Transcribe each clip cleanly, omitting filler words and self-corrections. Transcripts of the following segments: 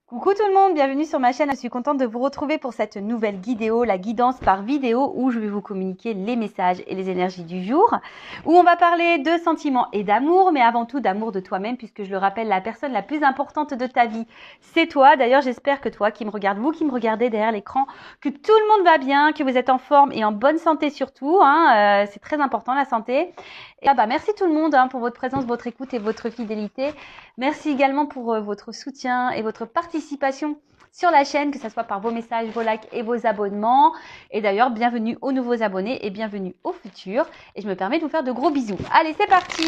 Coucou tout le monde, bienvenue sur ma chaîne. Je suis contente de vous retrouver pour cette nouvelle vidéo, la guidance par vidéo, où je vais vous communiquer les messages et les énergies du jour, où on va parler de sentiments et d'amour, mais avant tout d'amour de toi-même, puisque je le rappelle, la personne la plus importante de ta vie, c'est toi. D'ailleurs, j'espère que toi qui me regardes, vous qui me regardez derrière l'écran, que tout le monde va bien, que vous êtes en forme et en bonne santé surtout. C'est très important la santé. Et merci tout le monde pour votre présence, votre écoute et votre fidélité. Merci également pour votre soutien et votre participation sur la chaîne, que ce soit par vos messages, vos likes et vos abonnements. Et d'ailleurs, bienvenue aux nouveaux abonnés et bienvenue aux futurs. Et je me permets de vous faire de gros bisous. Allez, c'est parti.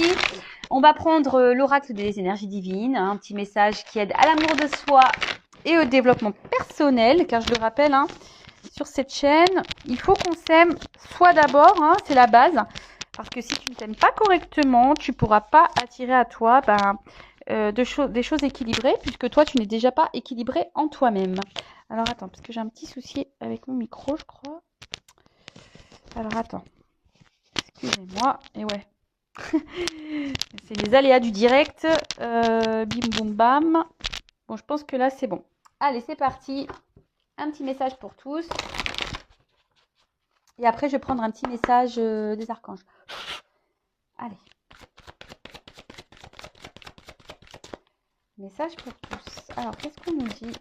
On va prendre l'oracle des énergies divines, un petit message qui aide à l'amour de soi et au développement personnel, car je le rappelle, sur cette chaîne, il faut qu'on s'aime soi d'abord, c'est la base. Parce que si tu ne t'aimes pas correctement, tu ne pourras pas attirer à toi des choses équilibrées, puisque toi, tu n'es déjà pas équilibré en toi-même. Alors, attends, parce que j'ai un petit souci avec mon micro, je crois. Alors, attends. Excusez-moi. Et ouais. C'est les aléas du direct. Bim, boum, bam. Bon, je pense que là, c'est bon. Allez, c'est parti. Un petit message pour tous. Et après, je vais prendre un petit message des archanges. Allez. Message pour tous. Alors, qu'est-ce qu'on nous dit?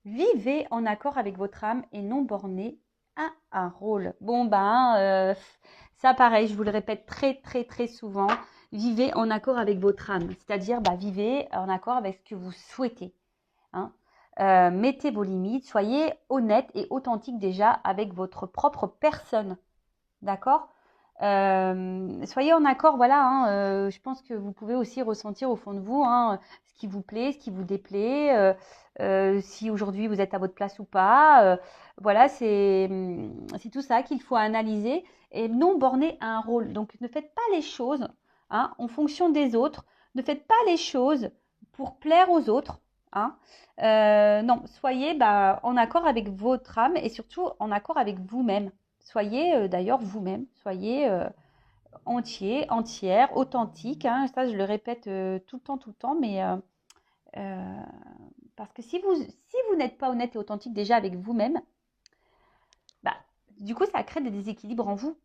Vivez en accord avec votre âme et non borné à un rôle. Bon, ça pareil, je vous le répète très souvent. Vivez en accord avec votre âme. C'est-à-dire, vivez en accord avec ce que vous souhaitez. Mettez vos limites. Soyez honnête et authentique déjà avec votre propre personne. D'accord? Soyez en accord, voilà, je pense que vous pouvez aussi ressentir au fond de vous ce qui vous plaît, ce qui vous déplaît, si aujourd'hui vous êtes à votre place ou pas. Voilà, c'est tout ça qu'il faut analyser et non borner à un rôle. Donc ne faites pas les choses en fonction des autres, ne faites pas les choses pour plaire aux autres. Non, soyez en accord avec votre âme et surtout en accord avec vous-même. Soyez d'ailleurs vous-même, soyez entier, entière, authentique. Ça, je le répète tout le temps, mais parce que si vous n'êtes pas honnête et authentique déjà avec vous-même, du coup, ça crée des déséquilibres en vous.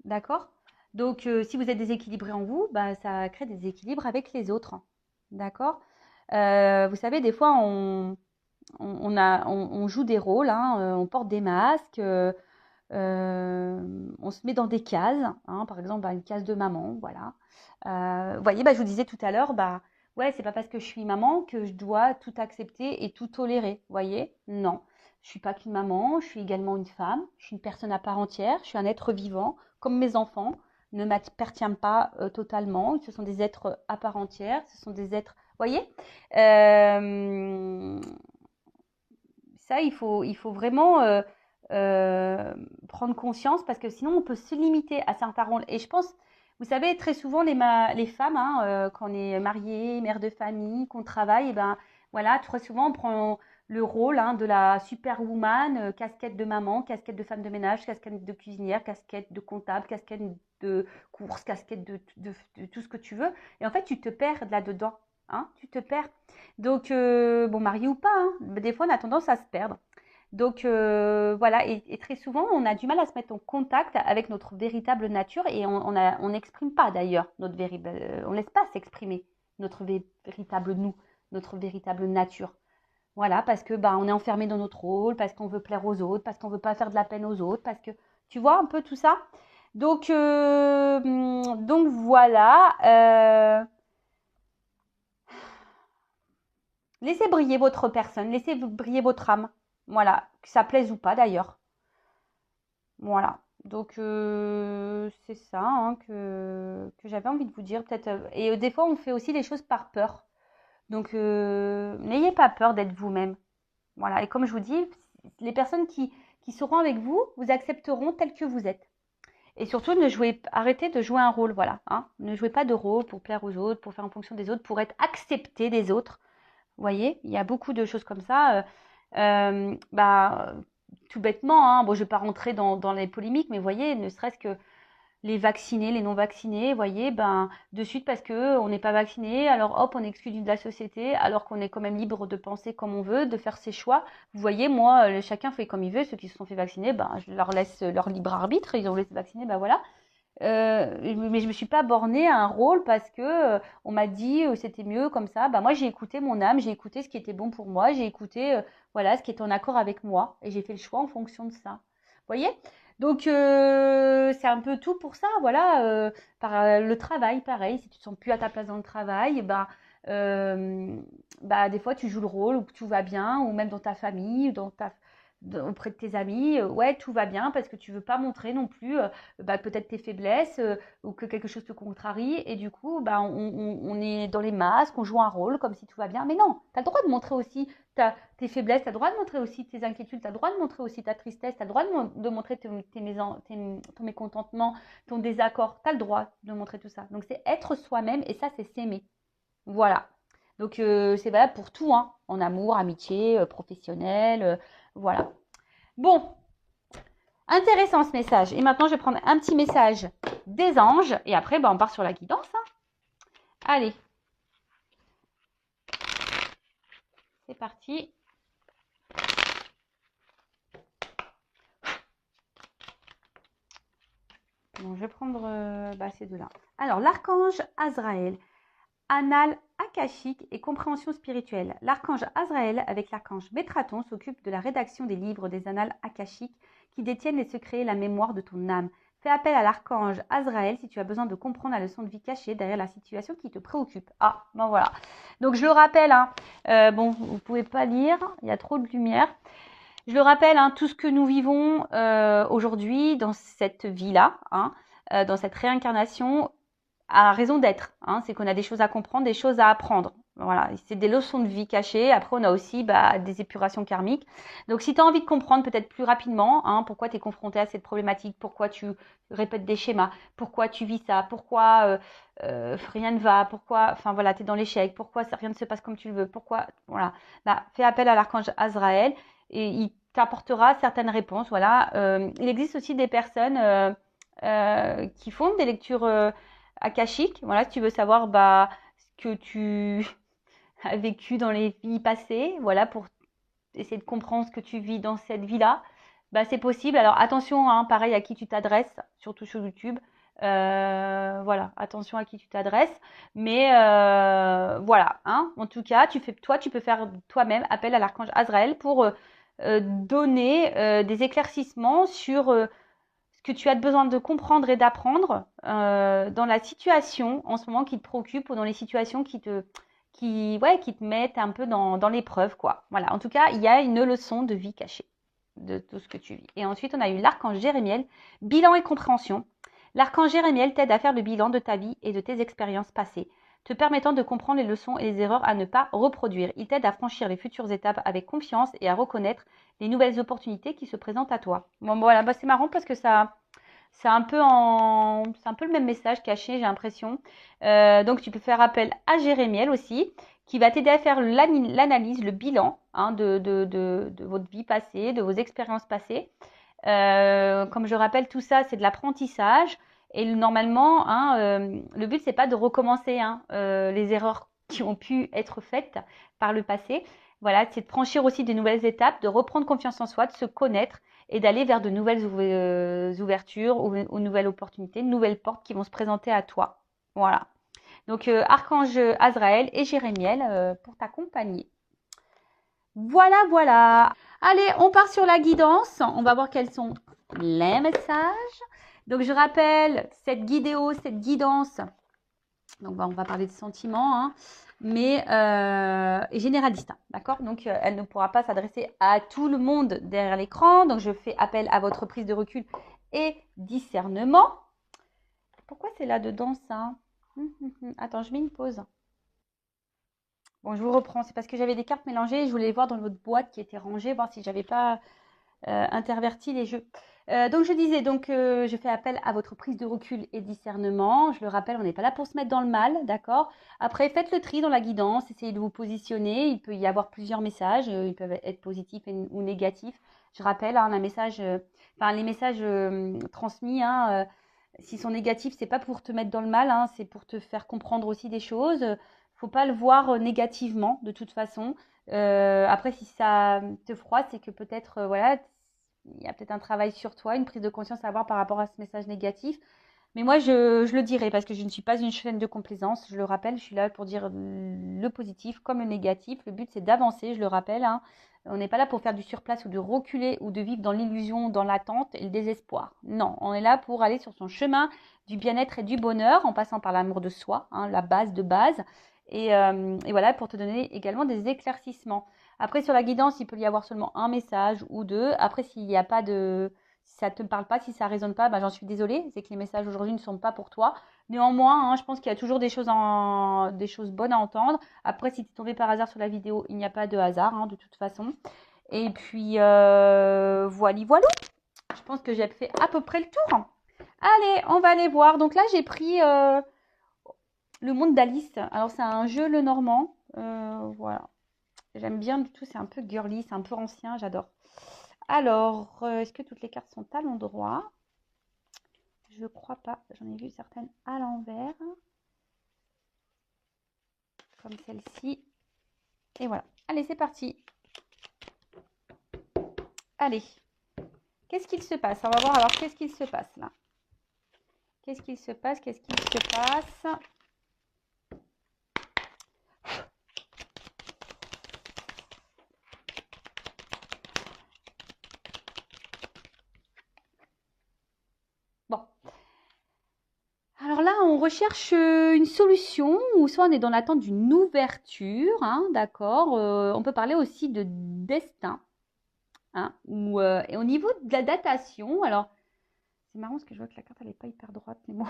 D'accord? Donc, si vous êtes déséquilibré en vous, ça crée des déséquilibres avec les autres. D'accord? Vous savez, des fois, on joue des rôles, on porte des masques. On se met dans des cases, par exemple une case de maman, voilà. Vous voyez, je vous disais tout à l'heure, ouais, c'est pas parce que je suis maman que je dois tout accepter et tout tolérer, vous voyez? Non, je suis pas qu'une maman, je suis également une femme, je suis une personne à part entière, je suis un être vivant, comme mes enfants, ne m'appartiennent pas totalement, ce sont des êtres à part entière, ce sont des êtres, vous voyez? Ça, il faut vraiment prendre conscience parce que sinon on peut se limiter à certains rôles. Et je pense, vous savez, très souvent les femmes, quand on est mariée, mère de famille, qu'on travaille, voilà, très souvent on prend le rôle de la superwoman, casquette de maman, casquette de femme de ménage, casquette de cuisinière, casquette de comptable, casquette de course, casquette de tout ce que tu veux. Et en fait, tu te perds là-dedans. Tu te perds. Donc, marié ou pas, des fois on a tendance à se perdre. Donc voilà, et très souvent, on a du mal à se mettre en contact avec notre véritable nature et on n'exprime pas d'ailleurs notre véritable, on ne laisse pas s'exprimer notre véritable nous, notre véritable nature. Voilà, parce que on est enfermé dans notre rôle, parce qu'on veut plaire aux autres, parce qu'on veut pas faire de la peine aux autres, parce que tu vois un peu tout ça. Donc voilà. Laissez briller votre personne, laissez briller votre âme. Voilà, que ça plaise ou pas d'ailleurs. Voilà. Donc c'est ça que j'avais envie de vous dire peut-être. Et des fois on fait aussi les choses par peur. Donc n'ayez pas peur d'être vous-même. Voilà. Et comme je vous dis, les personnes qui seront avec vous, vous accepteront tel que vous êtes. Et surtout, arrêtez de jouer un rôle, voilà. Ne jouez pas de rôle pour plaire aux autres, pour faire en fonction des autres, pour être accepté des autres. Vous voyez, il y a beaucoup de choses comme ça. Tout bêtement, bon, je ne vais pas rentrer dans les polémiques, mais vous voyez, ne serait-ce que les vaccinés, les non vaccinés, vous voyez, ben, de suite parce que on n'est pas vacciné, alors hop, on est exclu de la société, alors qu'on est quand même libre de penser comme on veut, de faire ses choix. Vous voyez, moi, chacun fait comme il veut. Ceux qui se sont fait vacciner, ben, je leur laisse leur libre arbitre. Ils ont voulu se vacciner, ben voilà. Mais je me suis pas bornée à un rôle parce que on m'a dit c'était mieux comme ça. Bah moi j'ai écouté mon âme, j'ai écouté ce qui était bon pour moi, j'ai écouté voilà ce qui était en accord avec moi et j'ai fait le choix en fonction de ça. Vous voyez? Donc c'est un peu tout pour ça. Voilà. Le travail, pareil. Si tu te sens plus à ta place dans le travail, bah des fois tu joues le rôle où tout va bien, ou même dans ta famille, auprès de tes amis, ouais, tout va bien parce que tu veux pas montrer non plus peut-être tes faiblesses ou que quelque chose te contrarie et du coup on est dans les masques, on joue un rôle comme si tout va bien, mais non, tu as le droit de montrer aussi tes faiblesses, tu as le droit de montrer aussi tes inquiétudes, tu as le droit de montrer aussi ta tristesse, tu as le droit de montrer ton mécontentement, ton désaccord, tu as le droit de montrer tout ça. Donc c'est être soi-même et ça c'est s'aimer. Voilà. Donc c'est valable pour tout, hein, en amour, amitié, professionnel, voilà. Bon, intéressant ce message. Et maintenant, je vais prendre un petit message des anges. Et après, on part sur la guidance. Hein. Allez. C'est parti. Bon, je vais prendre ces deux-là. Alors, l'archange Azraël. Annales akashiques et compréhension spirituelle. L'archange Azraël, avec l'archange Métraton, s'occupe de la rédaction des livres des annales akashiques qui détiennent les secrets et la mémoire de ton âme. Fais appel à l'archange Azraël si tu as besoin de comprendre la leçon de vie cachée derrière la situation qui te préoccupe. Ah, ben voilà. Donc je le rappelle, hein, vous pouvez pas lire, il y a trop de lumière. Je le rappelle, hein, tout ce que nous vivons aujourd'hui dans cette vie-là, hein, dans cette réincarnation, a raison d'être. Hein, c'est qu'on a des choses à comprendre, des choses à apprendre. Voilà, c'est des leçons de vie cachées. Après, on a aussi des épurations karmiques. Donc, si tu as envie de comprendre peut-être plus rapidement pourquoi tu es confronté à cette problématique, pourquoi tu répètes des schémas, pourquoi tu vis ça, pourquoi rien ne va, pourquoi, enfin voilà, tu es dans l'échec, pourquoi rien ne se passe comme tu le veux, pourquoi, voilà, fais appel à l'archange Azraël et il t'apportera certaines réponses. Voilà, il existe aussi des personnes qui font des lectures akashiques. Voilà, si tu veux savoir ce que tu as vécu dans les vies passées, voilà, pour essayer de comprendre ce que tu vis dans cette vie-là, c'est possible. Alors attention, hein, pareil à qui tu t'adresses, surtout sur YouTube. Voilà, attention à qui tu t'adresses. Mais voilà, hein, en tout cas, tu peux faire toi-même appel à l'archange Azraël pour donner des éclaircissements sur ce que tu as besoin de comprendre et d'apprendre dans la situation en ce moment qui te préoccupe ou dans les situations qui te mettent un peu dans l'épreuve, quoi. Voilà, en tout cas, il y a une leçon de vie cachée de tout ce que tu vis. Et ensuite, on a eu l'archange Jérémiel, bilan et compréhension. L'archange Jérémiel t'aide à faire le bilan de ta vie et de tes expériences passées, te permettant de comprendre les leçons et les erreurs à ne pas reproduire. Il t'aide à franchir les futures étapes avec confiance et à reconnaître les nouvelles opportunités qui se présentent à toi. Bon, voilà, c'est marrant parce que c'est un peu le même message caché, j'ai l'impression. Donc, tu peux faire appel à Jérémiel aussi, qui va t'aider à faire l'analyse, le bilan de votre vie passée, de vos expériences passées. Comme je rappelle, tout ça, c'est de l'apprentissage. Et normalement, le but, c'est pas de recommencer les erreurs qui ont pu être faites par le passé. Voilà, c'est de franchir aussi de nouvelles étapes, de reprendre confiance en soi, de se connaître et d'aller vers de nouvelles ouvertures ou nouvelles opportunités, de nouvelles portes qui vont se présenter à toi. Voilà. Donc, Archange Azraël et Jérémiel pour t'accompagner. Voilà, voilà. Allez, on part sur la guidance. On va voir quels sont les messages. Donc, je rappelle, cette guidance. Donc, on va parler de sentiments, mais généraliste, d'accord? Donc, elle ne pourra pas s'adresser à tout le monde derrière l'écran. Donc, je fais appel à votre prise de recul et discernement. Pourquoi c'est là-dedans, ça? Attends, je mets une pause. Bon, je vous reprends. C'est parce que j'avais des cartes mélangées et je voulais voir dans votre boîte qui était rangée, voir si j'avais pas interverti les jeux. Donc, je disais, je fais appel à votre prise de recul et discernement. Je le rappelle, on n'est pas là pour se mettre dans le mal, d'accord? Après, faites le tri dans la guidance, essayez de vous positionner. Il peut y avoir plusieurs messages, ils peuvent être positifs ou négatifs. Je rappelle, les messages transmis, S'ils sont négatifs, c'est pas pour te mettre dans le mal, hein, c'est pour te faire comprendre aussi des choses. Faut pas le voir négativement de toute façon. Après, si ça te froisse, c'est que peut-être, voilà, il y a peut-être un travail sur toi, une prise de conscience à avoir par rapport à ce message négatif. Mais moi, je le dirai parce que je ne suis pas une chaîne de complaisance. Je le rappelle, je suis là pour dire le positif comme le négatif. Le but, c'est d'avancer, je le rappelle, hein. On n'est pas là pour faire du surplace ou de reculer ou de vivre dans l'illusion, dans l'attente et le désespoir. Non, on est là pour aller sur son chemin du bien-être et du bonheur en passant par l'amour de soi, hein, la base de base. Et voilà, pour te donner également des éclaircissements. Après, sur la guidance, il peut y avoir seulement un message ou deux. Après, s'il n'y a pas de... Si ça ne te parle pas, si ça ne résonne pas, bah, j'en suis désolée. C'est que les messages aujourd'hui ne sont pas pour toi. Néanmoins, hein, je pense qu'il y a toujours des choses bonnes à entendre. Après, si tu es tombé par hasard sur la vidéo, il n'y a pas de hasard, hein, de toute façon. Et puis, voilà. Je pense que j'ai fait à peu près le tour. Allez, on va aller voir. Donc là, j'ai pris le monde d'Alice. Alors, c'est un jeu le normand. Voilà. J'aime bien du tout. C'est un peu girly, c'est un peu ancien. J'adore. Alors, est-ce que toutes les cartes sont à l'endroit? Je crois pas. J'en ai vu certaines à l'envers. Comme celle-ci. Et voilà. Allez, c'est parti. Allez. Qu'est-ce qu'il se passe? On va voir alors qu'est-ce qu'il se passe là. Qu'est-ce qu'il se passe? Qu'est-ce qu'il se passe? Bon. Alors là, on recherche une solution ou soit on est dans l'attente d'une ouverture, hein, d'accord. On peut parler aussi de destin, hein, et au niveau de la datation, alors c'est marrant parce que je vois que la carte elle n'est pas hyper droite, mais bon.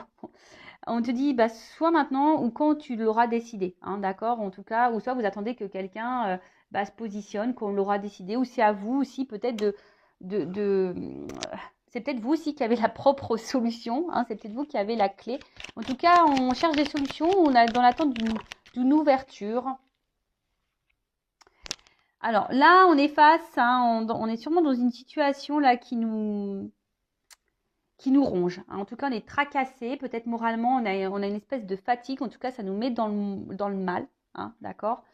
On te dit bah, soit maintenant ou quand tu l'auras décidé, hein, d'accord, en tout cas, ou soit vous attendez que quelqu'un se positionne, qu'on l'aura décidé, ou c'est à vous aussi peut-être de c'est peut-être vous aussi qui avez la propre solution, hein, c'est peut-être vous qui avez la clé. En tout cas, on cherche des solutions, on est dans l'attente d'une ouverture. Alors là, on est face, hein, on est sûrement dans une situation là qui nous ronge. En tout cas, on est tracassé, peut-être moralement, on a une espèce de fatigue. En tout cas, ça nous met dans le mal, hein, d'accord.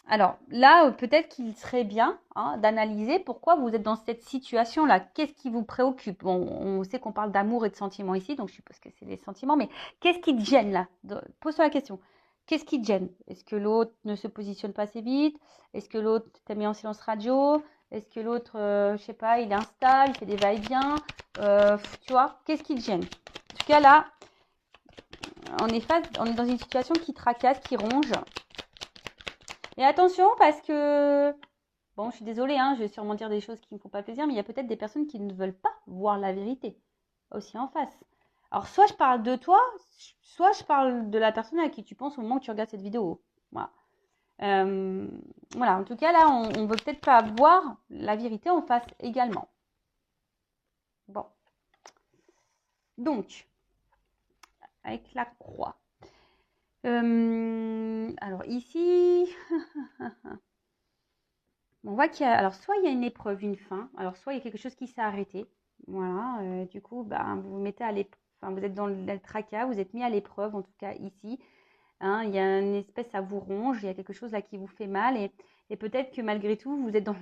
Alors là, peut-être qu'il serait bien, hein, d'analyser pourquoi vous êtes dans cette situation-là. Qu'est-ce qui vous préoccupe? Bon, on sait qu'on parle d'amour et de sentiments ici, donc je suppose que c'est les sentiments, mais qu'est-ce qui te gêne là? Pose-toi la question. Qu'est-ce qui te gêne? Est-ce que l'autre ne se positionne pas assez vite? Est-ce que l'autre t'a mis en silence radio? Est-ce que l'autre, je sais pas, il installe, il fait des va-et-vient? Tu vois, qu'est-ce qui te gêne? En tout cas, là, on est dans une situation qui tracasse, qui ronge. Et attention parce que, bon, je suis désolée, hein, je vais sûrement dire des choses qui ne me font pas plaisir, mais il y a peut-être des personnes qui ne veulent pas voir la vérité aussi en face. Alors, soit je parle de toi, soit je parle de la personne à qui tu penses au moment où tu regardes cette vidéo. Voilà. Voilà, en tout cas, là, on ne veut peut-être pas voir la vérité en face également. Bon. Donc, avec la croix. Alors, ici... On voit qu'il y a, alors soit il y a une épreuve, une fin, alors soit il y a quelque chose qui s'est arrêté. Voilà, du coup, vous vous mettez à l'épreuve, enfin, vous êtes dans le tracas, vous êtes mis à l'épreuve, en tout cas ici. Hein, il y a une espèce, ça vous ronge, il y a quelque chose là qui vous fait mal. Et peut-être que malgré tout, vous êtes dans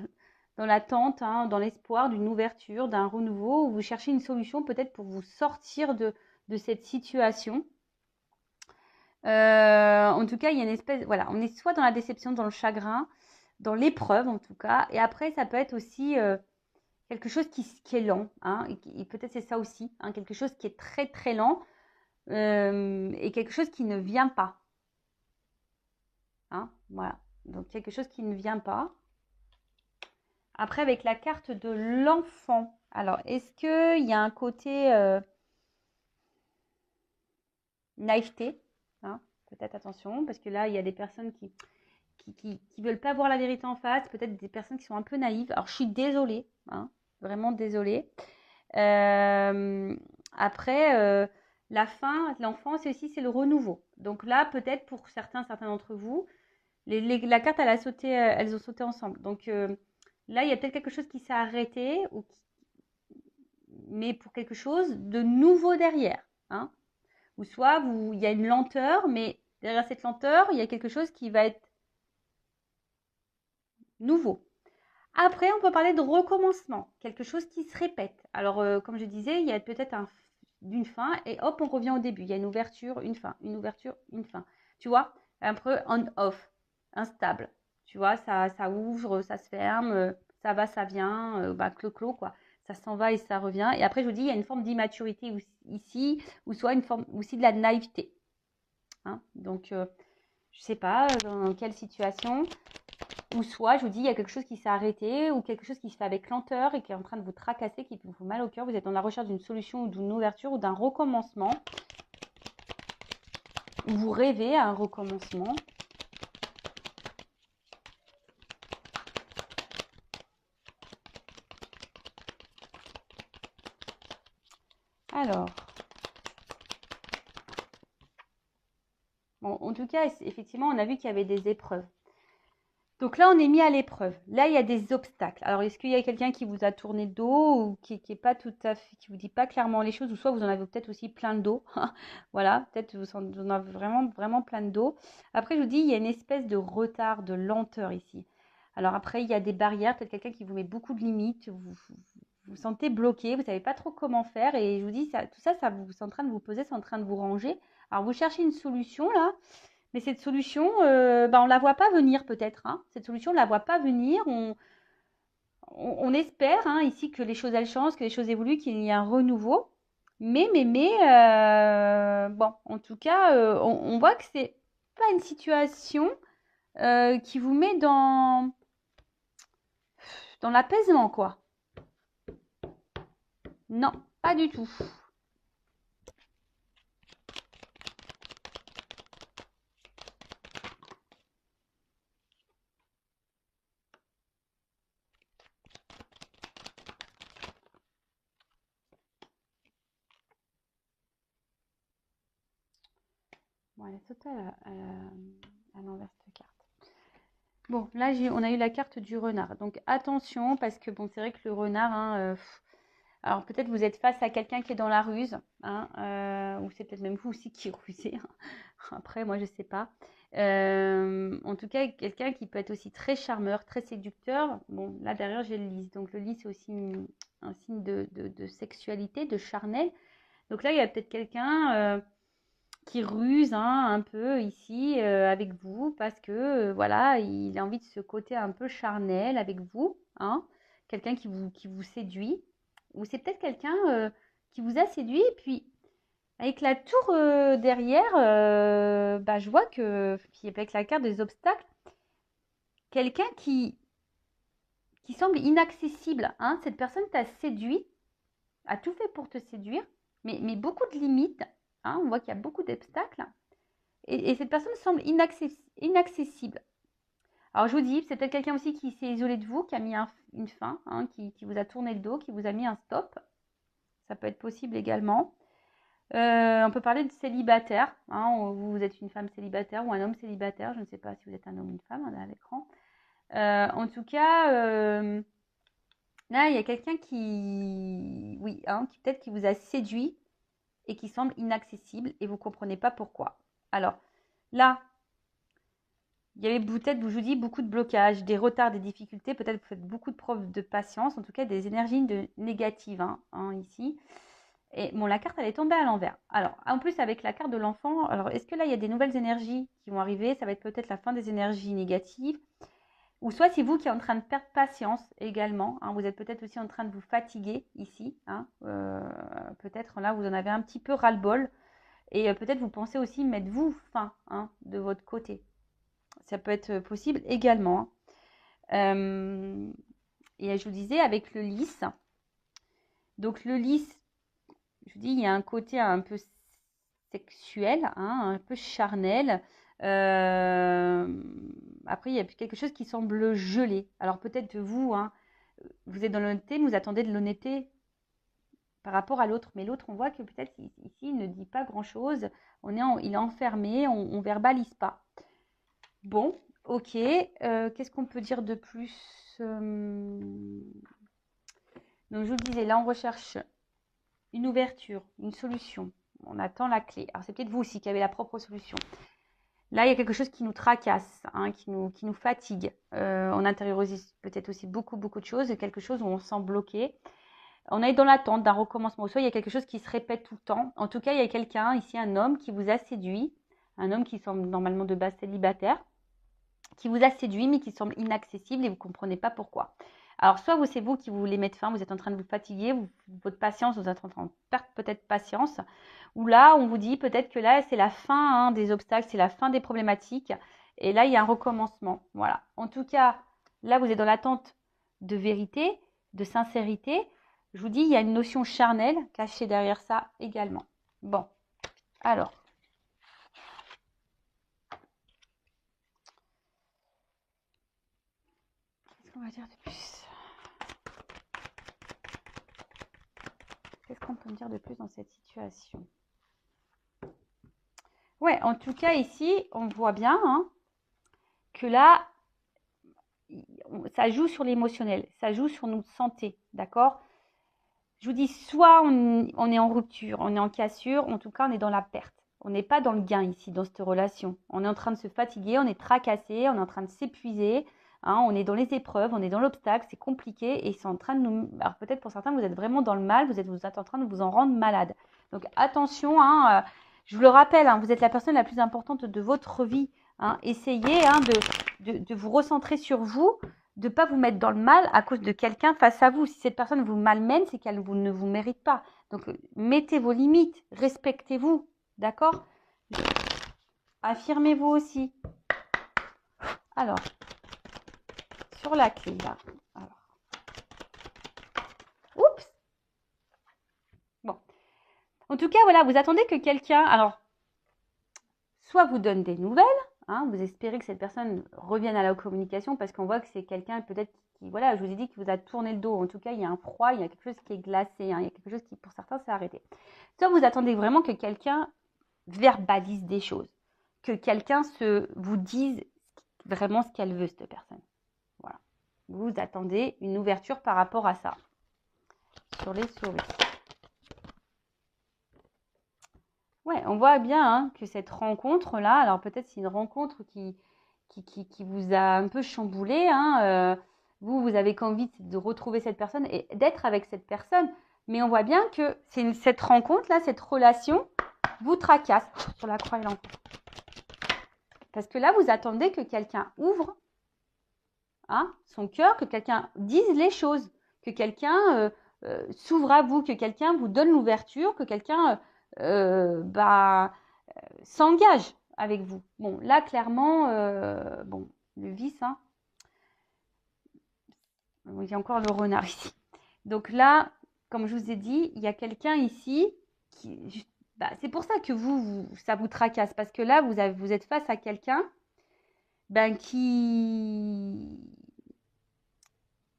l'attente, hein, dans l'espoir d'une ouverture, d'un renouveau, ou vous cherchez une solution peut-être pour vous sortir de cette situation. En tout cas, il y a une espèce, voilà, on est soit dans la déception, dans le chagrin, dans l'épreuve en tout cas, et après ça peut être aussi quelque chose qui est lent, hein, et peut-être c'est ça aussi, hein, quelque chose qui est très très lent, et quelque chose qui ne vient pas, hein, voilà, donc quelque chose qui ne vient pas. Après avec la carte de l'enfant, alors est-ce qu'il y a un côté naïveté, hein, peut-être attention, parce que là il y a des personnes qui veulent pas voir la vérité en face, peut-être des personnes qui sont un peu naïves. Alors, je suis désolée, hein, vraiment désolée. Après, la fin, l'enfance aussi, c'est le renouveau. Donc là, peut-être pour certains d'entre vous, la carte, elle a sauté, elles ont sauté ensemble. Donc là, il y a peut-être quelque chose qui s'est arrêté ou mais pour quelque chose de nouveau derrière. Hein. Ou soit il y a une lenteur, mais derrière cette lenteur, il y a quelque chose qui va être nouveau. Après, on peut parler de recommencement, quelque chose qui se répète. Alors, comme je disais, il y a peut-être une fin et hop, on revient au début. Il y a une ouverture, une fin, une ouverture, une fin. Tu vois, un peu on-off, instable. Tu vois, ça ouvre, ça se ferme, ça va, ça vient, clo-clo, quoi. Ça s'en va et ça revient. Et après, je vous dis, il y a une forme d'immaturité ici, ou soit une forme aussi de la naïveté. Hein. Donc, je ne sais pas dans quelle situation. Ou soit, je vous dis, il y a quelque chose qui s'est arrêté ou quelque chose qui se fait avec lenteur et qui est en train de vous tracasser, qui vous fait mal au cœur. Vous êtes dans la recherche d'une solution ou d'une ouverture ou d'un recommencement. Ou vous rêvez à un recommencement. Alors, bon, en tout cas, effectivement, on a vu qu'il y avait des épreuves. Donc là, on est mis à l'épreuve. Là, il y a des obstacles. Alors, est-ce qu'il y a quelqu'un qui vous a tourné le dos ou qui est pas tout à fait, qui vous dit pas clairement les choses, ou soit vous en avez peut-être aussi plein de dos. Voilà, peut-être vous en avez vraiment, vraiment plein de dos. Après, je vous dis, il y a une espèce de retard, de lenteur ici. Alors après, il y a des barrières, peut-être quelqu'un qui vous met beaucoup de limites, vous vous sentez bloqué, vous savez pas trop comment faire. Et je vous dis, tout ça, c'est en train de vous peser, c'est en train de vous ranger. Alors, vous cherchez une solution là. Mais cette solution, on ne la voit pas venir peut-être. Hein. Cette solution, on ne la voit pas venir. On espère ici que les choses elles changent, que les choses évoluent, qu'il y ait un renouveau. Mais bon, en tout cas, on voit que c'est pas une situation qui vous met dans l'apaisement, quoi. Non, pas du tout. Bon, elle est sautée à l'envers cette carte. Bon, là, on a eu la carte du renard. Donc, attention, parce que, bon, c'est vrai que le renard, alors peut-être vous êtes face à quelqu'un qui est dans la ruse, ou c'est peut-être même vous aussi qui rusez. Après, moi, je ne sais pas. En tout cas, quelqu'un qui peut être aussi très charmeur, très séducteur. Bon, là, derrière, j'ai le lys. Donc, le lys, c'est aussi un signe de sexualité, de charnel. Donc là, il y a peut-être quelqu'un qui ruse un peu ici avec vous parce que voilà, il a envie de ce côté un peu charnel avec vous, quelqu'un qui vous séduit, ou c'est peut-être quelqu'un qui vous a séduit et puis avec la tour derrière, je vois que puis avec la carte des obstacles, quelqu'un qui semble inaccessible, cette personne t'a séduit, a tout fait pour te séduire, mais beaucoup de limites, on voit qu'il y a beaucoup d'obstacles. Et cette personne semble inaccessible. Alors je vous dis, c'est peut-être quelqu'un aussi qui s'est isolé de vous, qui a mis une fin, qui vous a tourné le dos, qui vous a mis un stop. Ça peut être possible également. On peut parler de célibataire. Vous êtes une femme célibataire ou un homme célibataire. Je ne sais pas si vous êtes un homme ou une femme, on est à l'écran. En tout cas, là, il y a quelqu'un qui peut-être qui vous a séduit et qui semble inaccessible et vous ne comprenez pas pourquoi. Alors, là, il y avait peut-être, je vous dis, beaucoup de blocages, des retards, des difficultés. Peut-être que vous faites beaucoup de preuves de patience, en tout cas des énergies négatives ici. Et bon, la carte, elle est tombée à l'envers. Alors, en plus, avec la carte de l'enfant, alors est-ce que là, il y a des nouvelles énergies qui vont arriver? Ça va être peut-être la fin des énergies négatives. Ou soit c'est vous qui êtes en train de perdre patience également. Vous êtes peut-être aussi en train de vous fatiguer ici. Peut-être là, vous en avez un petit peu ras-le-bol. Et peut-être vous pensez aussi mettre vous fin de votre côté. Ça peut être possible également. Et je vous disais, avec le lys, donc le lys, je vous dis, il y a un côté un peu sexuel, un peu charnel. Après, il y a quelque chose qui semble gelé. Alors peut-être vous, vous êtes dans l'honnêteté, vous attendez de l'honnêteté par rapport à l'autre. Mais l'autre, on voit que peut-être ici, il ne dit pas grand-chose. Il est enfermé, on ne verbalise pas. Bon, ok. Qu'est-ce qu'on peut dire de plus? Donc, je vous le disais, là, on recherche une ouverture, une solution. On attend la clé. Alors, c'est peut-être vous aussi qui avez la propre solution. Là, il y a quelque chose qui nous tracasse, hein, qui nous fatigue. On intériorise peut-être aussi beaucoup de choses, quelque chose où on se sent bloqué. On est dans l'attente d'un recommencement. Soit il y a quelque chose qui se répète tout le temps. En tout cas, il y a quelqu'un ici, un homme qui vous a séduit, un homme qui semble normalement de base célibataire, qui vous a séduit mais qui semble inaccessible et vous ne comprenez pas pourquoi. Alors, soit c'est vous qui voulez mettre fin, vous êtes en train de vous fatiguer, votre patience, vous êtes en train de perdre peut-être patience, ou là, on vous dit peut-être que là, c'est la fin hein, des obstacles, c'est la fin des problématiques, et là, il y a un recommencement. Voilà. En tout cas, là, vous êtes dans l'attente de vérité, de sincérité. Je vous dis, il y a une notion charnelle cachée derrière ça également. Bon, alors. Qu'est-ce qu'on va dire de plus ? Qu'est-ce qu'on peut me dire de plus dans cette situation ? Ouais, en tout cas, ici, on voit bien hein, que là, ça joue sur l'émotionnel, ça joue sur notre santé, d'accord ? Je vous dis, soit on est en rupture, on est en cassure, en tout cas, on est dans la perte. On n'est pas dans le gain ici, dans cette relation. On est en train de se fatiguer, on est tracassé, on est en train de s'épuiser, hein, on est dans les épreuves, on est dans l'obstacle, c'est compliqué et c'est en train de nous... Alors peut-être pour certains, vous êtes vraiment dans le mal, vous êtes en train de vous en rendre malade. Donc attention, hein, je vous le rappelle, hein, vous êtes la personne la plus importante de votre vie. Hein, essayez hein, de vous recentrer sur vous, de ne pas vous mettre dans le mal à cause de quelqu'un face à vous. Si cette personne vous malmène, c'est qu'elle ne vous mérite pas. Donc, mettez vos limites, respectez-vous, d'accord ? Affirmez-vous aussi. Alors, sur la clé, là. Alors. Oups ! Bon. En tout cas, voilà, vous attendez que quelqu'un, alors, soit vous donne des nouvelles, hein, vous espérez que cette personne revienne à la communication parce qu'on voit que c'est quelqu'un peut-être qui, voilà, je vous ai dit qu'il vous a tourné le dos. En tout cas, il y a un froid, il y a quelque chose qui est glacé, hein, il y a quelque chose qui, pour certains, s'est arrêté. Soit vous attendez vraiment que quelqu'un verbalise des choses, que quelqu'un vous dise vraiment ce qu'elle veut, cette personne. Voilà. Vous attendez une ouverture par rapport à ça. Sur les souris. Ouais, on voit bien hein, que cette rencontre-là, alors peut-être c'est une rencontre qui vous a un peu chamboulé. Hein, vous avez qu'envie de retrouver cette personne et d'être avec cette personne. Mais on voit bien que cette rencontre-là, cette relation, vous tracasse sur la croix et l'enfant. Parce que là, vous attendez que quelqu'un ouvre hein, son cœur, que quelqu'un dise les choses, que quelqu'un s'ouvre à vous, que quelqu'un vous donne l'ouverture, que quelqu'un s'engage avec vous. Bon, là, clairement, bon, le vice, hein. Il y a encore le renard ici. Donc là, comme je vous ai dit, il y a quelqu'un ici qui... c'est pour ça que ça vous tracasse. Parce que là, vous êtes face à quelqu'un qui...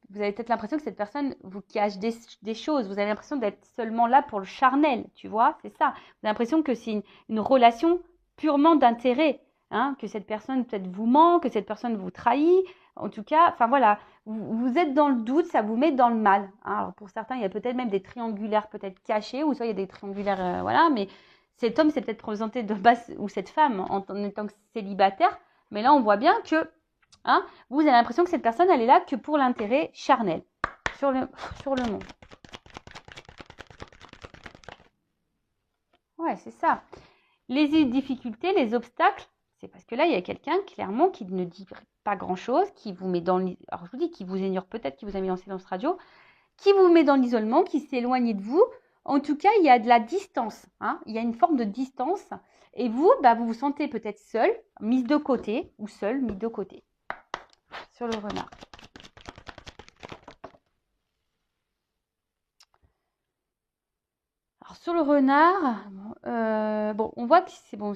Vous avez peut-être l'impression que cette personne vous cache des choses. Vous avez l'impression d'être seulement là pour le charnel, tu vois, c'est ça. Vous avez l'impression que c'est une relation purement d'intérêt, hein, que cette personne peut-être vous ment, que cette personne vous trahit. En tout cas, enfin voilà, vous êtes dans le doute, ça vous met dans le mal. Hein. Alors pour certains, il y a peut-être même des triangulaires peut-être cachés, ou soit il y a des triangulaires, voilà, mais cet homme s'est peut-être présenté de base, ou cette femme en étant célibataire, mais là on voit bien que hein, vous avez l'impression que cette personne, elle est là que pour l'intérêt charnel sur le monde. Ouais, c'est ça. Les difficultés, les obstacles, c'est parce que là, il y a quelqu'un, clairement, qui ne dit pas grand-chose, qui vous met dans alors, je vous dis, qui vous ignore peut-être, qui vous a mis en silence radio, qui vous met dans l'isolement, qui s'éloigne de vous. En tout cas, il y a de la distance. Hein, il y a une forme de distance. Et vous, vous vous sentez peut-être seul, mise de côté, ou seul, mis de côté. Sur le renard. Alors sur le renard, bon, on voit que c'est bon.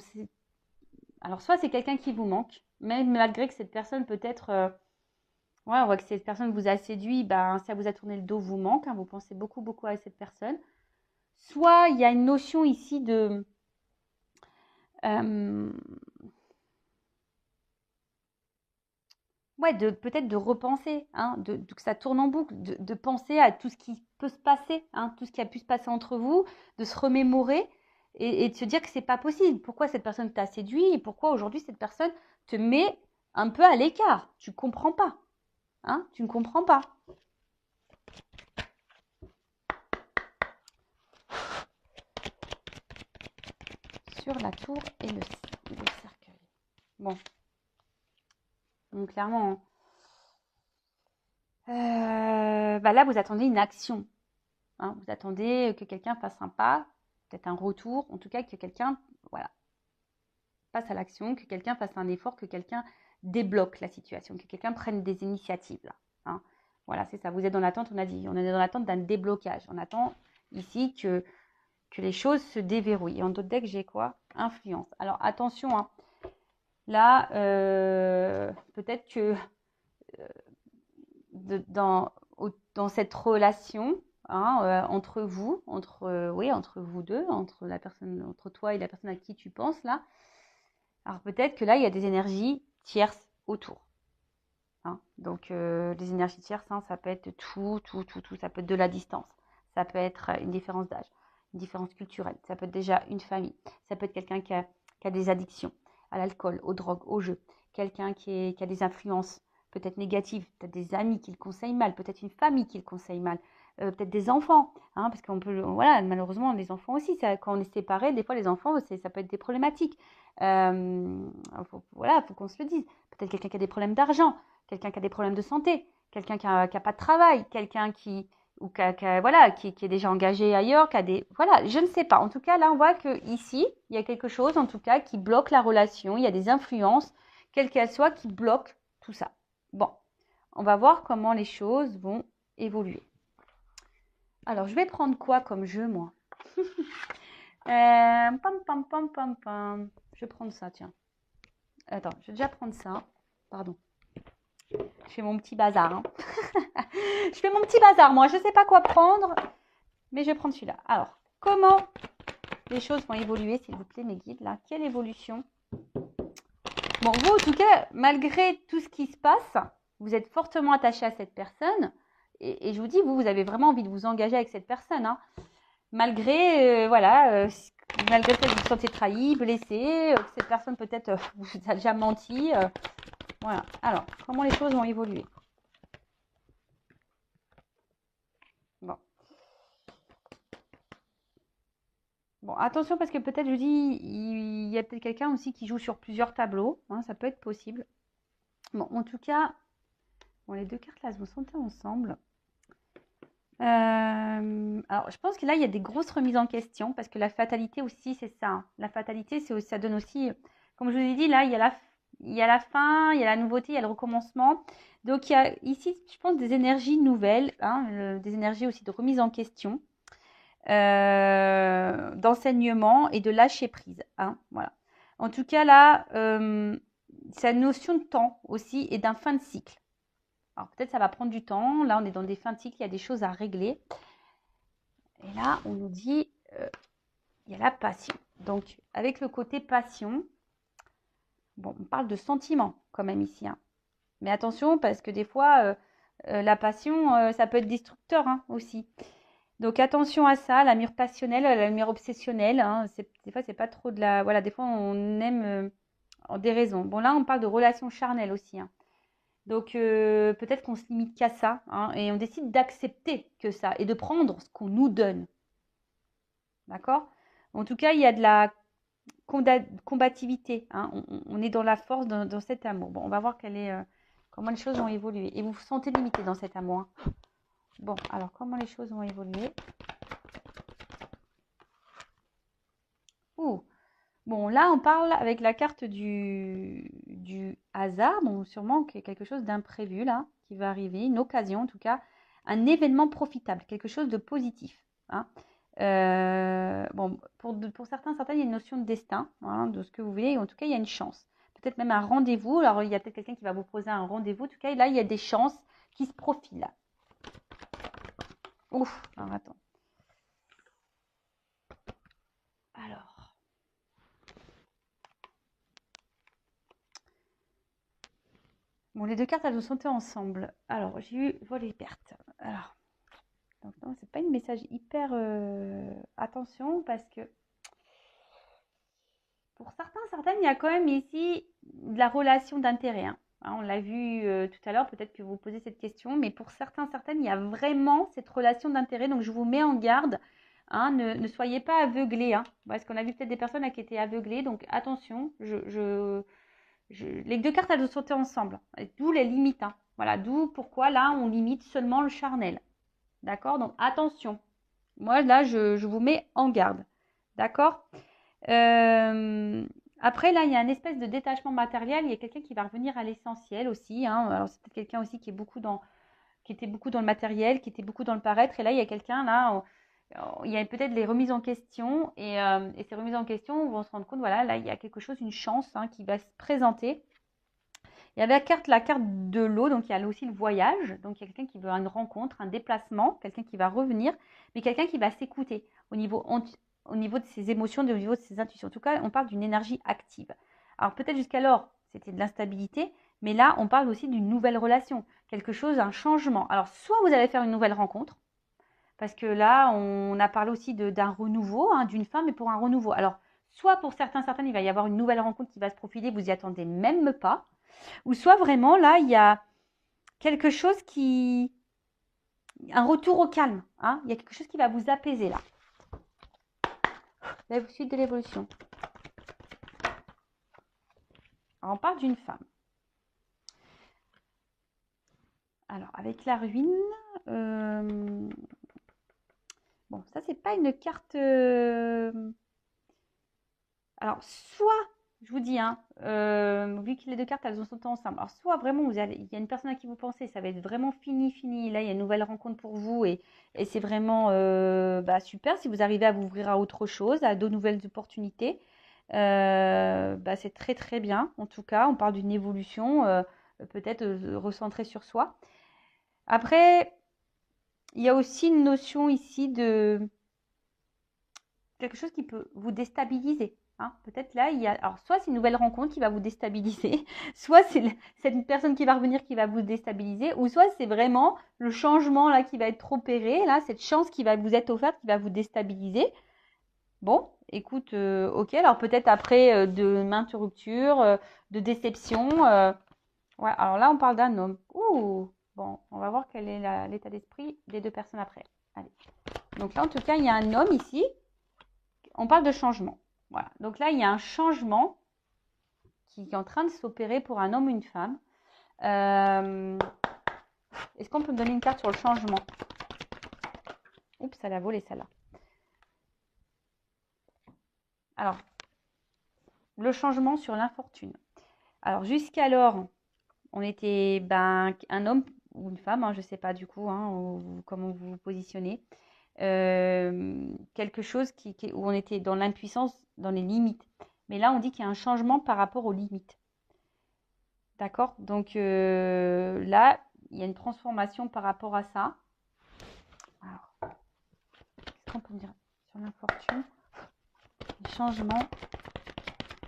Alors soit c'est quelqu'un qui vous manque, même malgré que cette personne peut-être, ouais, on voit que cette personne vous a séduit, ça vous a tourné le dos, vous manque. Hein, vous pensez beaucoup à cette personne. Soit il y a une notion ici de ouais, peut-être de repenser, hein, que ça tourne en boucle, de penser à tout ce qui peut se passer, hein, tout ce qui a pu se passer entre vous, de se remémorer et de se dire que c'est pas possible. Pourquoi cette personne t'a séduit et pourquoi aujourd'hui cette personne te met un peu à l'écart. Tu comprends pas, hein, tu ne comprends pas. Sur la tour et le cercueil. Bon, donc clairement, bah là vous attendez une action. Hein, vous attendez que quelqu'un fasse un pas, peut-être un retour, en tout cas que quelqu'un voilà, passe à l'action, que quelqu'un fasse un effort, que quelqu'un débloque la situation, que quelqu'un prenne des initiatives. Là, hein. Voilà, c'est ça. Vous êtes dans l'attente, on a dit, on est dans l'attente d'un déblocage. On attend ici que les choses se déverrouillent. Et en d'autres decks, j'ai quoi? Influence. Alors attention, hein. Là, peut-être que dans cette relation, hein, entre vous, entre vous deux, entre toi et la personne à qui tu penses là. Alors peut-être que là, il y a des énergies tierces autour. Hein. Donc les énergies tierces, hein, ça peut être tout. Ça peut être de la distance. Ça peut être une différence d'âge, une différence culturelle. Ça peut être déjà une famille. Ça peut être quelqu'un qui a des addictions à l'alcool, aux drogues, aux jeux. Quelqu'un qui a des influences peut-être négatives, peut-être des amis qui le conseillent mal, peut-être une famille qui le conseille mal, peut-être des enfants, hein, parce qu'on peut, voilà, malheureusement, les enfants aussi, ça, quand on est séparés, des fois les enfants, ça peut être des problématiques. Voilà, faut qu'on se le dise. Peut-être quelqu'un qui a des problèmes d'argent, quelqu'un qui a des problèmes de santé, quelqu'un qui a pas de travail, quelqu'un qui est déjà engagé ailleurs, voilà, je ne sais pas. En tout cas, là, on voit que ici, il y a quelque chose, en tout cas, qui bloque la relation. Il y a des influences, quelles qu'elles soient, qui bloquent tout ça. Bon, on va voir comment les choses vont évoluer. Alors, je vais prendre quoi comme jeu, moi? Je vais prendre ça, tiens. Attends, je vais déjà prendre ça. Pardon. Je fais mon petit bazar. Hein. Je fais mon petit bazar, moi. Je ne sais pas quoi prendre, mais je vais prendre celui-là. Alors, comment les choses vont évoluer, s'il vous plaît, mes guides, là? Quelle évolution? Bon, vous, en tout cas, malgré tout ce qui se passe, vous êtes fortement attaché à cette personne. Et je vous dis, vous avez vraiment envie de vous engager avec cette personne. Hein. Malgré, malgré que vous vous sentez trahi, blessé, que cette personne peut-être vous a déjà menti. Voilà. Alors, comment les choses vont évoluer? Bon. Bon, attention parce que peut-être, je vous dis, il y a peut-être quelqu'un aussi qui joue sur plusieurs tableaux. Hein, ça peut être possible. Bon, en tout cas, bon, les deux cartes là, elles vont sauter ensemble. Alors, je pense que là, il y a des grosses remises en question parce que la fatalité aussi, c'est ça. Hein. La fatalité, ça donne aussi, comme je vous ai dit, là, il y a la fin, il y a la nouveauté, il y a le recommencement. Donc, il y a ici, je pense, des énergies nouvelles, hein, des énergies aussi de remise en question, d'enseignement et de lâcher prise. Hein, voilà. En tout cas, là, c'est la notion de temps aussi et d'un fin de cycle. Alors peut-être ça va prendre du temps. Là, on est dans des fins de cycle, il y a des choses à régler. Et là, on nous dit, il y a la passion. Donc, avec le côté passion, bon, on parle de sentiment quand même ici. Hein. Mais attention, parce que des fois, la passion, ça peut être destructeur hein, aussi. Donc, attention à ça, la mûre passionnelle, la mûre obsessionnelle. Hein, des fois, c'est pas trop de la... Voilà, des fois, on aime en déraison. Bon, là, on parle de relations charnelles aussi. Hein. Donc, peut-être qu'on se limite qu'à ça. Hein, et on décide d'accepter que ça et de prendre ce qu'on nous donne. D'accord? En tout cas, il y a de la combativité. Hein. On est dans la force, dans cet amour. Bon, on va voir comment les choses vont évoluer. Et vous vous sentez limité dans cet amour. Hein. Bon, alors, comment les choses vont évoluer? Ouh. Bon, là, on parle avec la carte du hasard. Bon, sûrement qu'il y a quelque chose d'imprévu, là, qui va arriver. Une occasion, en tout cas. Un événement profitable. Quelque chose de positif. Hein. Bon, pour certains, il y a une notion de destin, hein, de ce que vous voulez. En tout cas, il y a une chance. Peut-être même un rendez-vous. Alors, il y a peut-être quelqu'un qui va vous proposer un rendez-vous. En tout cas, là, il y a des chances qui se profilent. Ouf, alors attends. Alors. Bon, les deux cartes, elles ont sauté ensemble. Alors, j'ai eu voler perte. Alors, donc non, c'est pas une message hyper attention parce que pour certains, certaines, il y a quand même ici de la relation d'intérêt. Hein. On l'a vu tout à l'heure, peut-être que vous posez cette question, mais pour certains, certaines, il y a vraiment cette relation d'intérêt. Donc, je vous mets en garde. Hein, ne soyez pas aveuglés. Hein, parce qu'on a vu peut-être des personnes là, qui étaient aveuglées. Donc, attention, les deux cartes, elles ont sauté ensemble. D'où les limites. Hein. Voilà, d'où pourquoi là, on limite seulement le charnel. D'accord? Donc, attention. Moi, là, je vous mets en garde. D'accord? Après, là, il y a une espèce de détachement matériel. Il y a quelqu'un qui va revenir à l'essentiel aussi. Hein. Alors, c'est peut-être quelqu'un aussi qui était beaucoup dans le matériel, qui était beaucoup dans le paraître. Et là, il y a quelqu'un, là, il y a peut-être les remises en question. Et ces remises en question, on va se rendre compte, voilà, là, il y a quelque chose, une chance hein, qui va se présenter. Il y avait la carte de l'eau, donc il y a aussi le voyage. Donc, il y a quelqu'un qui veut une rencontre, un déplacement, quelqu'un qui va revenir, mais quelqu'un qui va s'écouter au niveau de ses émotions, au niveau de ses intuitions. En tout cas, on parle d'une énergie active. Alors, peut-être jusqu'alors, c'était de l'instabilité, mais là, on parle aussi d'une nouvelle relation, quelque chose, un changement. Alors, soit vous allez faire une nouvelle rencontre, parce que là, on a parlé aussi d'un renouveau, hein, d'une femme, mais pour un renouveau. Alors, soit pour certains, certaines, il va y avoir une nouvelle rencontre qui va se profiler, vous y attendez même pas. Ou soit vraiment, là, il y a quelque chose un retour au calme. Hein. Il y a quelque chose qui va vous apaiser, là. La suite de l'évolution. Alors, on parle d'une femme. Alors, avec la ruine... Bon, ça, c'est pas une carte... Alors, soit... Je vous dis, hein, vu que les deux cartes, elles ont sauté ensemble. Alors, soit vraiment, il y a une personne à qui vous pensez, ça va être vraiment fini, fini. Là, il y a une nouvelle rencontre pour vous et c'est vraiment super si vous arrivez à vous ouvrir à autre chose, à de nouvelles opportunités. C'est très, très bien. En tout cas, on parle d'une évolution, peut-être recentrée sur soi. Après, il y a aussi une notion ici de quelque chose qui peut vous déstabiliser. Hein. Peut-être là, il y a. Alors, soit c'est une nouvelle rencontre qui va vous déstabiliser, soit c'est une personne qui va revenir qui va vous déstabiliser, ou soit c'est vraiment le changement là qui va être opéré, là, cette chance qui va vous être offerte qui va vous déstabiliser. Bon, écoute, ok, alors peut-être après de maintes ruptures, de déception. Ouais, alors là, on parle d'un homme. Ouh, bon, on va voir quel est l'état d'esprit des deux personnes après. Allez. Donc là, en tout cas, il y a un homme ici. On parle de changement. Voilà. Donc là, il y a un changement qui est en train de s'opérer pour un homme ou une femme. Est-ce qu'on peut me donner une carte sur le changement? Oups, elle a volé celle-là. Alors, le changement sur l'infortune. Alors, jusqu'alors, on était un homme ou une femme, hein, je ne sais pas du coup comment vous vous positionnez. Quelque chose où on était dans l'impuissance, dans les limites. Mais là, on dit qu'il y a un changement par rapport aux limites. D'accord? Donc là, il y a une transformation par rapport à ça. Alors, qu'est-ce qu'on peut dire sur l'infortune? Les changements.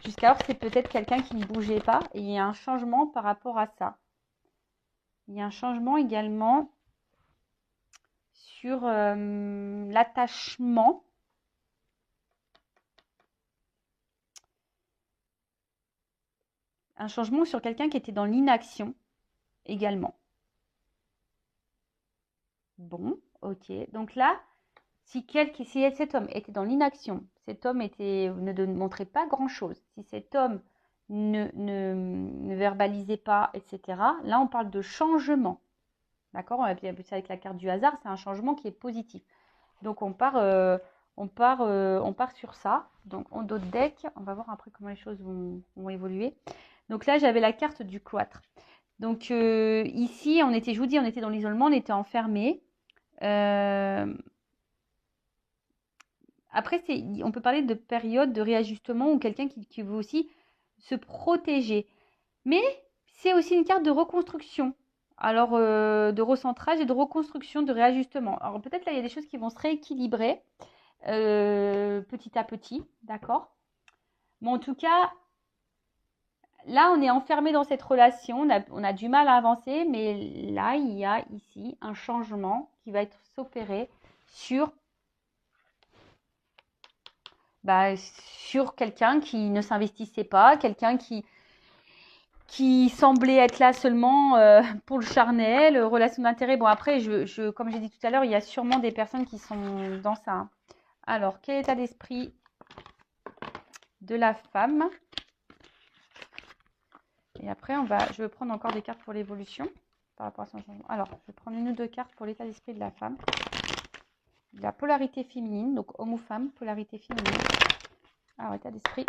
Jusqu'alors, c'est peut-être quelqu'un qui ne bougeait pas et il y a un changement par rapport à ça. Il y a un changement également sur l'attachement. Un changement sur quelqu'un qui était dans l'inaction également. Bon, ok. Donc là, si cet homme était dans l'inaction, cet homme ne montrait pas grand-chose, si cet homme ne verbalisait pas, etc., là, on parle de changement. D'accord? On a appelé ça avec la carte du hasard, c'est un changement qui est positif. Donc, on part sur ça. Donc, en dos de deck, on va voir après comment les choses vont évoluer. Donc là, j'avais la carte du cloître. Donc, ici, je vous dis, on était dans l'isolement, on était enfermés. Après, on peut parler de période de réajustement ou quelqu'un qui veut aussi se protéger. Mais c'est aussi une carte de reconstruction. Alors, de recentrage et de reconstruction, de réajustement. Alors, peut-être là, il y a des choses qui vont se rééquilibrer petit à petit, d'accord? Mais en tout cas, là, on est enfermé dans cette relation, on a du mal à avancer, mais là, il y a ici un changement qui va être s'opérer sur, sur quelqu'un qui ne s'investissait pas, quelqu'un qui semblait être là seulement pour le charnel, relation d'intérêt. Bon, après, comme j'ai dit tout à l'heure, il y a sûrement des personnes qui sont dans ça, hein. Alors, quel état d'esprit de la femme? Et après, je vais prendre encore des cartes pour l'évolution par rapport à son changement. Alors, je vais prendre une ou deux cartes pour l'état d'esprit de la femme. La polarité féminine, donc homme ou femme, polarité féminine. Alors, état d'esprit.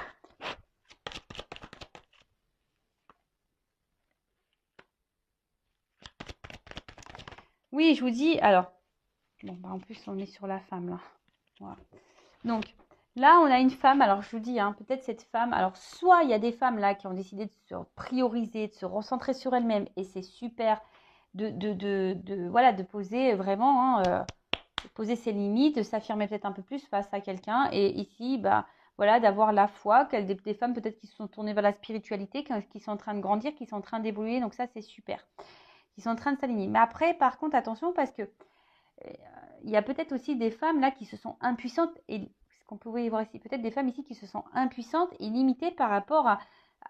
Oui, je vous dis, alors, bon, en plus, on est sur la femme, là. Voilà. Donc, là, on a une femme, alors je vous dis, hein, peut-être cette femme, alors soit il y a des femmes là qui ont décidé de se prioriser, de se recentrer sur elles-mêmes, et c'est super voilà, de poser vraiment, hein, de poser ses limites, de s'affirmer peut-être un peu plus face à quelqu'un, et ici, voilà, d'avoir la foi, des femmes peut-être qui se sont tournées vers la spiritualité, qui sont en train de grandir, qui sont en train d'évoluer, donc ça c'est super, qui sont en train de s'aligner. Mais après, par contre, attention, parce que il y a peut-être aussi des femmes là qui se sont impuissantes, et ce qu'on peut voir ici, peut-être des femmes ici qui se sont impuissantes et limitées par rapport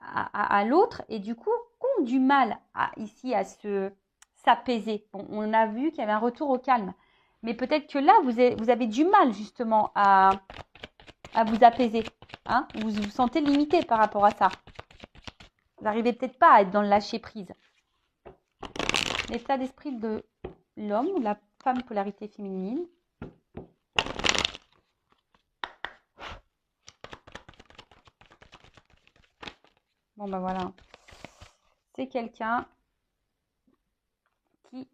à l'autre, et du coup ont du mal ici à s'apaiser. Bon, on a vu qu'il y avait un retour au calme, mais peut-être que là vous avez du mal justement à vous apaiser, hein. Vous vous sentez limité par rapport à ça. Vous n'arrivez peut-être pas à être dans le lâcher prise. L'état d'esprit de l'homme ou de la femme, polarité féminine. Bon, voilà. C'est quelqu'un qui,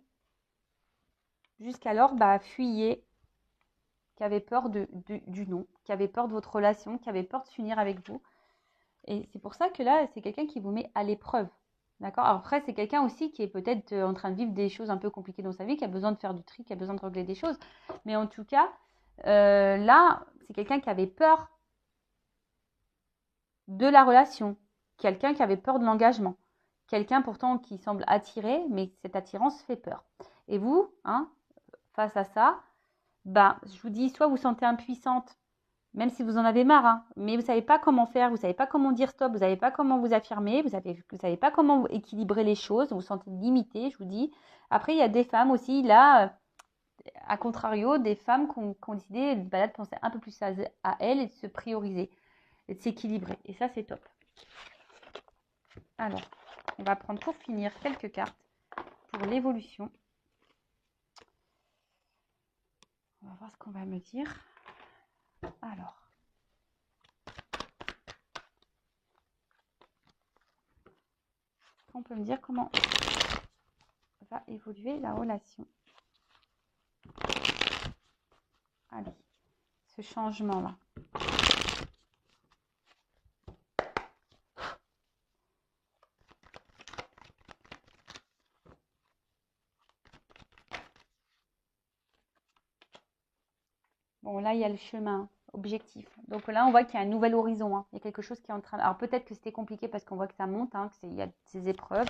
jusqu'alors, fuyait, qui avait peur du non, qui avait peur de votre relation, qui avait peur de s'unir avec vous. Et c'est pour ça que là, c'est quelqu'un qui vous met à l'épreuve. D'accord? Alors après, c'est quelqu'un aussi qui est peut-être en train de vivre des choses un peu compliquées dans sa vie, qui a besoin de faire du tri, qui a besoin de régler des choses. Mais en tout cas, là, c'est quelqu'un qui avait peur de la relation, quelqu'un qui avait peur de l'engagement, quelqu'un pourtant qui semble attiré, mais cette attirance fait peur. Et vous, hein, face à ça, je vous dis, soit vous sentez impuissante, même si vous en avez marre, hein, mais vous ne savez pas comment faire, vous ne savez pas comment dire stop, vous ne savez pas comment vous affirmer, vous ne savez pas comment équilibrer les choses, vous vous sentez limité, je vous dis. Après, il y a des femmes aussi, là, à contrario, des femmes qui ont décidé de penser un peu plus à elles et de se prioriser et de s'équilibrer. Et ça, c'est top. Alors, on va prendre pour finir quelques cartes pour l'évolution. On va voir ce qu'on va me dire. Alors. On peut me dire comment va évoluer la relation. Allez, ce changement-là. Bon, là, il y a le chemin objectif. Donc là, on voit qu'il y a un nouvel horizon, hein. Il y a quelque chose qui est en train... Alors peut-être que c'était compliqué parce qu'on voit que ça monte, hein, qu'il y a ces épreuves.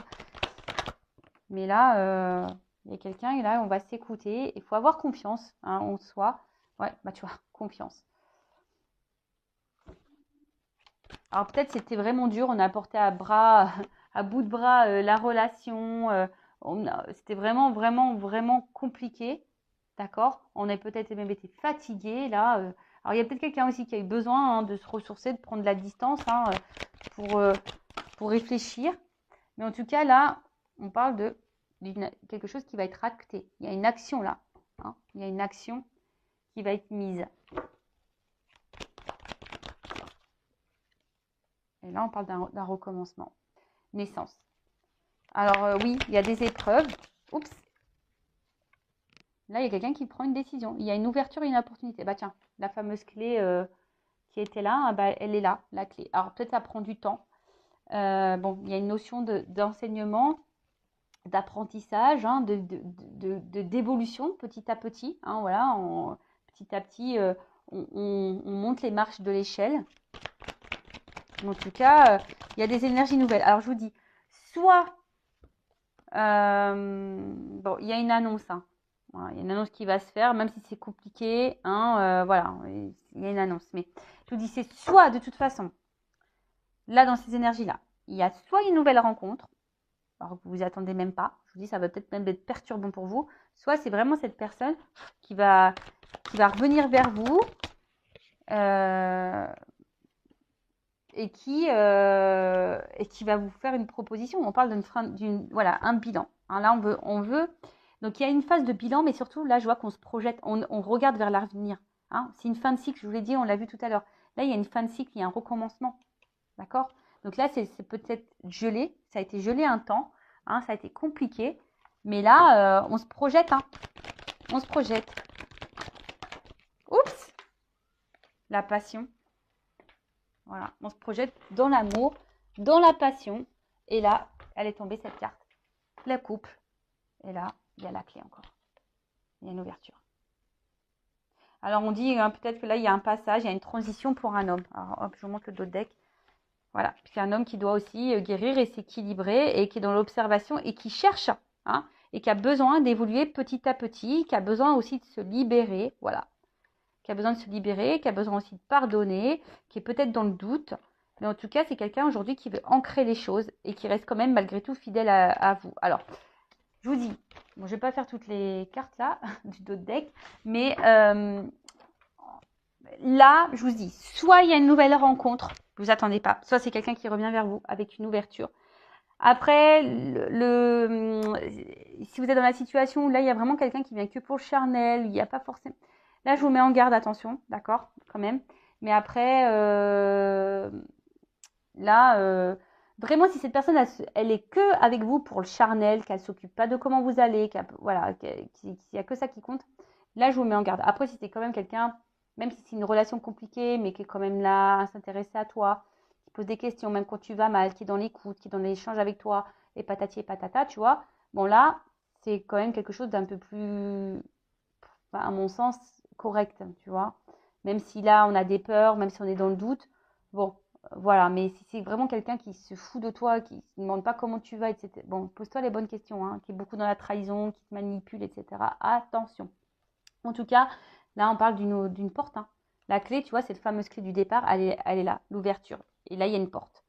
Mais là, il y a quelqu'un et là, on va s'écouter. Il faut avoir confiance, hein, en soi. Ouais, tu vois, confiance. Alors peut-être c'était vraiment dur, on a porté à bout de bras la relation. C'était vraiment, vraiment, vraiment compliqué. D'accord? On a peut-être même été fatigué là. Alors il y a peut-être quelqu'un aussi qui a eu besoin, hein, de se ressourcer, de prendre de la distance, hein, pour réfléchir. Mais en tout cas là, on parle de quelque chose qui va être acté. Il y a une action là, hein. Il y a une action qui va être mise. Et là, on parle d'un recommencement. Naissance. Alors oui, il y a des épreuves. Oups. Là, il y a quelqu'un qui prend une décision. Il y a une ouverture et une opportunité. Tiens, la fameuse clé qui était là, elle est là, la clé. Alors peut-être ça prend du temps. Bon, il y a une notion d'enseignement, d'apprentissage, hein, d'évolution petit à petit. Hein, voilà, petit à petit, on monte les marches de l'échelle. En tout cas, il y a des énergies nouvelles. Alors, je vous dis, soit, bon, il y a une annonce, hein. Voilà, il y a une annonce qui va se faire, même si c'est compliqué, hein, voilà, il y a une annonce. Mais je vous dis, c'est soit, de toute façon, là, dans ces énergies-là, il y a soit une nouvelle rencontre, alors que vous vous attendez même pas. Je vous dis, ça va peut-être même être perturbant pour vous. Soit c'est vraiment cette personne qui va revenir vers vous et qui va vous faire une proposition. On parle voilà, un bilan. Hein, là, on veut. Donc, il y a une phase de bilan, mais surtout, là, je vois qu'on se projette, on regarde vers l'avenir. Hein. C'est une fin de cycle, je vous l'ai dit, on l'a vu tout à l'heure. Là, il y a une fin de cycle, il y a un recommencement. D'accord? Donc là, c'est peut-être gelé. Ça a été gelé un temps. Hein, ça a été compliqué. Mais là, on se projette. Hein. On se projette. Oups! La passion. Voilà. On se projette dans l'amour, dans la passion. Et là, elle est tombée cette carte. Le couple. Et là, il y a la clé encore. Il y a une ouverture. Alors, on dit hein, peut-être que là, il y a un passage, il y a une transition pour un homme. Alors, hop, je vous montre le dos de deck. Voilà, c'est un homme qui doit aussi guérir et s'équilibrer et qui est dans l'observation et qui cherche, hein, et qui a besoin d'évoluer petit à petit, qui a besoin aussi de se libérer, voilà, qui a besoin de se libérer, qui a besoin aussi de pardonner, qui est peut-être dans le doute, mais en tout cas, c'est quelqu'un aujourd'hui qui veut ancrer les choses et qui reste quand même malgré tout fidèle à vous. Alors, je vous dis, bon, je ne vais pas faire toutes les cartes là, du dos de deck, mais là, je vous dis, soit il y a une nouvelle rencontre, vous attendez pas, soit c'est quelqu'un qui revient vers vous avec une ouverture. Après, si vous êtes dans la situation où là, il y a vraiment quelqu'un qui vient que pour le charnel, il n'y a pas forcément... Là, je vous mets en garde, attention, d'accord, quand même. Mais après, là, vraiment, si cette personne, elle est que avec vous pour le charnel, qu'elle s'occupe pas de comment vous allez, voilà, qu'il n'y a que ça qui compte, là, je vous mets en garde. Après, si c'est quand même quelqu'un, même si c'est une relation compliquée, mais qui est quand même là à s'intéresser à toi, qui pose des questions, même quand tu vas mal, qui est dans l'écoute, qui est dans l'échange avec toi, et patati et patata, tu vois, bon là, c'est quand même quelque chose d'un peu plus, enfin, à mon sens, correct, tu vois. Même si là, on a des peurs, même si on est dans le doute, bon, voilà. Mais si c'est vraiment quelqu'un qui se fout de toi, qui ne demande pas comment tu vas, etc. Bon, pose-toi les bonnes questions, hein, qui est beaucoup dans la trahison, qui te manipule, etc. Attention. En tout cas, là, on parle d'une porte. Hein. La clé, tu vois, cette fameuse clé du départ, elle est là, l'ouverture. Et là, il y a une porte.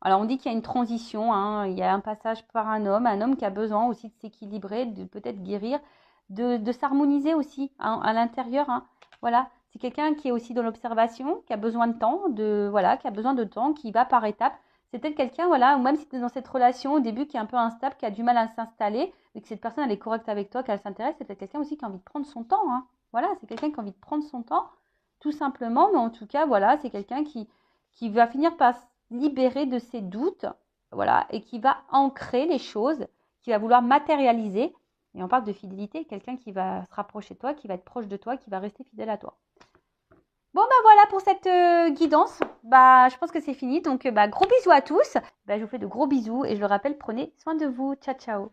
Alors, on dit qu'il y a une transition, hein, il y a un passage par un homme qui a besoin aussi de s'équilibrer, de peut-être guérir, de s'harmoniser aussi hein, à l'intérieur. Hein. Voilà, c'est quelqu'un qui est aussi dans l'observation, qui a besoin de temps, voilà, qui a besoin de temps, qui va par étapes. C'est peut-être quelqu'un, voilà, ou même si tu es dans cette relation au début qui est un peu instable, qui a du mal à s'installer, et que cette personne, elle est correcte avec toi, qu'elle s'intéresse, c'est peut-être quelqu'un aussi qui a envie de prendre son temps. Hein. Voilà, c'est quelqu'un qui a envie de prendre son temps, tout simplement, mais en tout cas, voilà, c'est quelqu'un qui va finir par libérer de ses doutes, voilà, et qui va ancrer les choses, qui va vouloir matérialiser. Et on parle de fidélité, quelqu'un qui va se rapprocher de toi, qui va être proche de toi, qui va rester fidèle à toi. Bon, bah voilà pour cette guidance. Bah, je pense que c'est fini. Donc, bah, gros bisous à tous. Bah, je vous fais de gros bisous et je le rappelle, prenez soin de vous. Ciao, ciao.